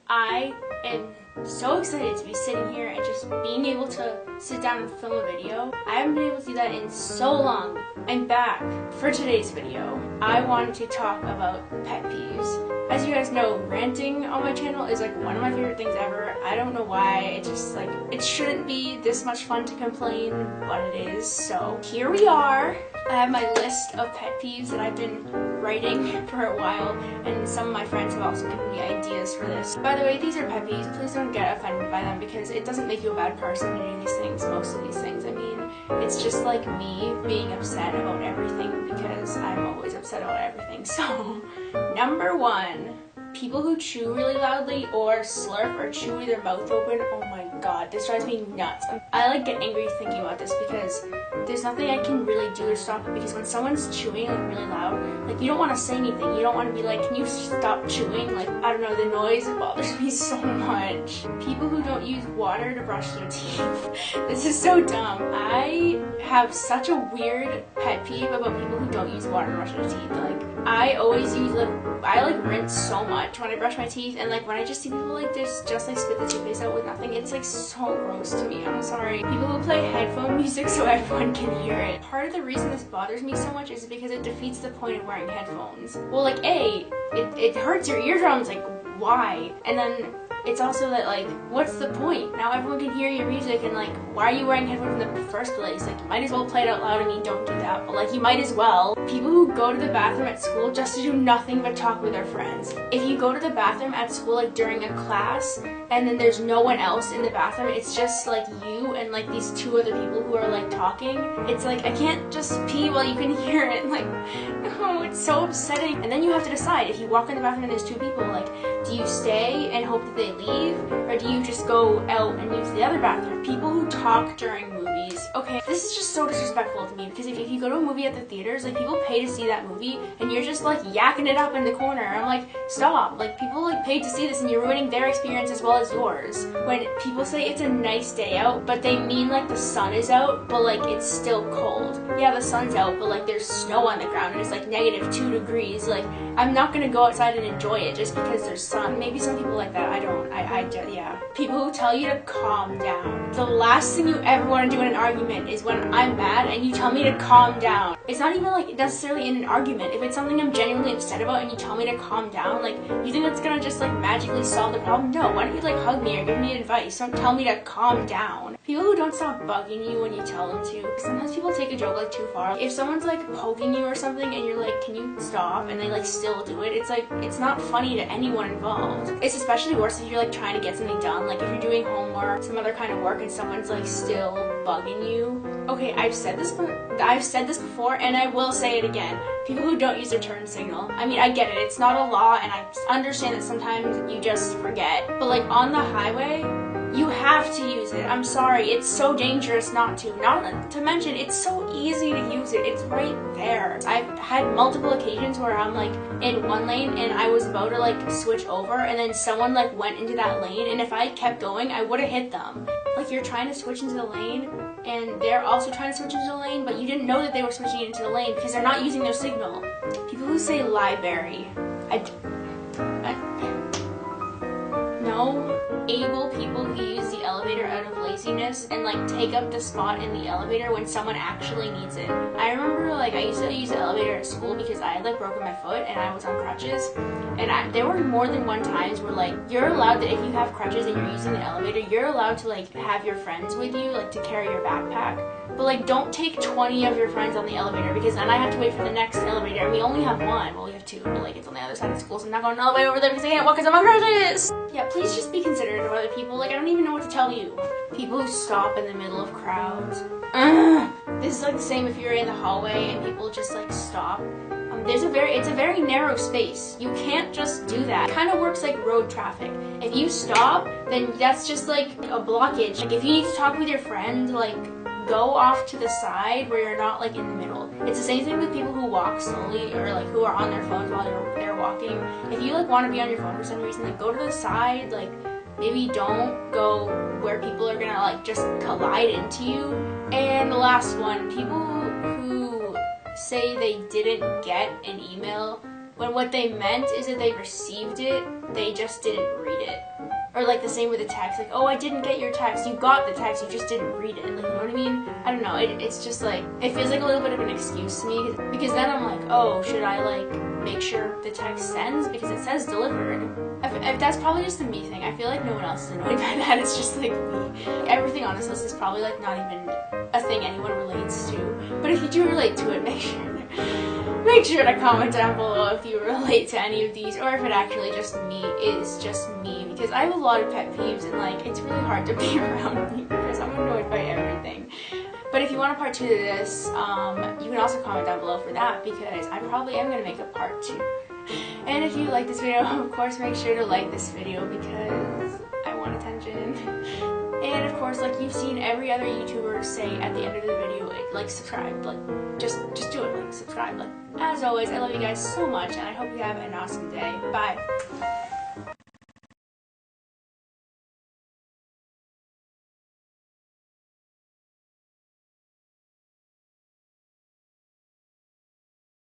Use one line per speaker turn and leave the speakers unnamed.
I am so excited to be sitting here and just being able to sit down and film a video. I haven't been able to do that in so long. I'm back for today's video. I wanted to talk about pet peeves. As you guys know, ranting on my channel is like one of my favorite things ever. I don't know why, it's just like, it shouldn't be this much fun to complain, but it is. So here we are. I have my list of pet peeves that I've been writing for a while, and some of my friends have also given me ideas for this. By the way, these are pet peeves. Please don't get offended by them because it doesn't make you a bad person doing these things, most of these things. I mean, it's just like me being upset about everything because I'm always upset about everything. So, number one, people who chew really loudly or slurp or chew with their mouth open. Oh my god, this drives me nuts. I like get angry thinking about this because there's nothing I can really do to stop it, because when someone's chewing like really loud, like you don't want to say anything. You don't want to be like, can you stop chewing? Like, I don't know, the noise bothers me so much. People who don't use water to brush their teeth. This is so dumb. I have such a weird pet peeve about people who don't use water to brush their teeth. Like, I always use I rinse so much when I brush my teeth, and like when I just see people like just like spit the toothpaste out with nothing, it's like so gross to me. I'm sorry. People who play headphone music so everyone can hear it. Part of the reason this bothers me so much is because it defeats the point of wearing headphones. Well, like it hurts your eardrums, like why? And then it's also that, like, what's the point? Now everyone can hear your music, and like, why are you wearing headphones in the first place? Like, you might as well play it out loud. I mean, don't do that, but like, you might as well. People who go to the bathroom at school just to do nothing but talk with their friends. If you go to the bathroom at school, like, during a class, and then there's no one else in the bathroom, it's just like you and like these two other people who are like talking. It's like, I can't just pee while you can hear it. Like, oh, it's so upsetting. And then you have to decide, if you walk in the bathroom and there's two people, like, do you stay and hope that they leave, or do you just go out and use the other bathroom? People who talk during movies. Okay, this is just so disrespectful to me, because if you go to a movie at the theaters, like, people pay to see that movie, and you're just like yakking it up in the corner. I'm like, stop. Like, people like paid to see this, and you're ruining their experience as well as yours. When people say it's a nice day out, but they mean like the sun is out, but like it's still cold. Yeah, the sun's out, but like there's snow on the ground, and it's like -2 degrees. Like, I'm not gonna go outside and enjoy it just because there's sun. Maybe some people like that. I don't. Yeah. People who tell you to calm down. The last thing you ever want to do in an argument is when I'm mad and you tell me to calm down. It's not even like necessarily in an argument. If it's something I'm genuinely upset about and you tell me to calm down, like, you think that's gonna just like magically solve the problem? No. Why don't you like hug me or give me advice? Don't tell me to calm down. People who don't stop bugging you when you tell them to. Sometimes people take a joke like too far. If someone's like poking you or something and you're like, can you stop? And they like still do it. It's like, it's not funny to anyone involved. It's especially worse if you're like trying to get something done. Like if you're doing homework, some other kind of work, and someone's like still bugging you. Okay, I've said this before, and I will say it again. People who don't use their turn signal. I mean, I get it. It's not a law, and I understand that sometimes you just forget. But like on the highway, you have to use it. I'm sorry, it's so dangerous not to. Not to mention, it's so easy to use it. It's right there. I've had multiple occasions where I'm like in one lane and I was about to like switch over, and then someone like went into that lane, and if I kept going, I would have hit them. Like, you're trying to switch into the lane, and they're also trying to switch into the lane, but you didn't know that they were switching into the lane because they're not using their signal. People who say library. No. Able people who use the elevator out of laziness and like take up the spot in the elevator when someone actually needs it. I remember like I used to use the elevator at school because I had like broken my foot and I was on crutches, and there were more than one times where like you're allowed that if you have crutches and you're using the elevator, you're allowed to like have your friends with you, like to carry your backpack. But like, don't take 20 of your friends on the elevator, because then I have to wait for the next elevator, and we only have one. Well, we have two, but like it's on the other side of school, so I'm not going all the way over there because I can't walk because I'm on crutches. Yeah, please just be considerate of other people. Like, I don't even know what to tell you. People who stop in the middle of crowds. This is like the same if you're in the hallway and people just like stop. It's a very narrow space. You can't just do that. It kind of works like road traffic. If you stop, then that's just like a blockage. Like, if you need to talk with your friend, like, go off to the side where you're not like in the middle. It's the same thing with people who walk slowly or like who are on their phones while they're walking. If you like want to be on your phone for some reason, like, go to the side. Like, maybe don't go where people are gonna like just collide into you. And the last one, people who say they didn't get an email when what they meant is that they received it, they just didn't read it. Or like the same with the text, like, oh, I didn't get your text. You got the text, you just didn't read it. Like, you know what I mean? I don't know. It's just like, it feels like a little bit of an excuse to me, because then I'm like, oh, should I like make sure the text sends because it says delivered? That's probably just a me thing. I feel like no one else is annoyed by that. It's just like me. Everything on this list is probably like not even a thing anyone relates to. But if you do relate to it, make sure to comment down below if you relate to any of these, or if it actually just is me, because I have a lot of pet peeves and like it's really hard to be around me because I'm annoyed by everything. But if you want a part 2 to this, you can also comment down below for that, because I probably am going to make a part 2. And if you like this video, of course make sure to like this video because I want attention. And of course, like you've seen every other YouTuber say at the end of the video, like subscribe, like just do it, like subscribe. Like as always, I love you guys so much and I hope you have an awesome day. Bye.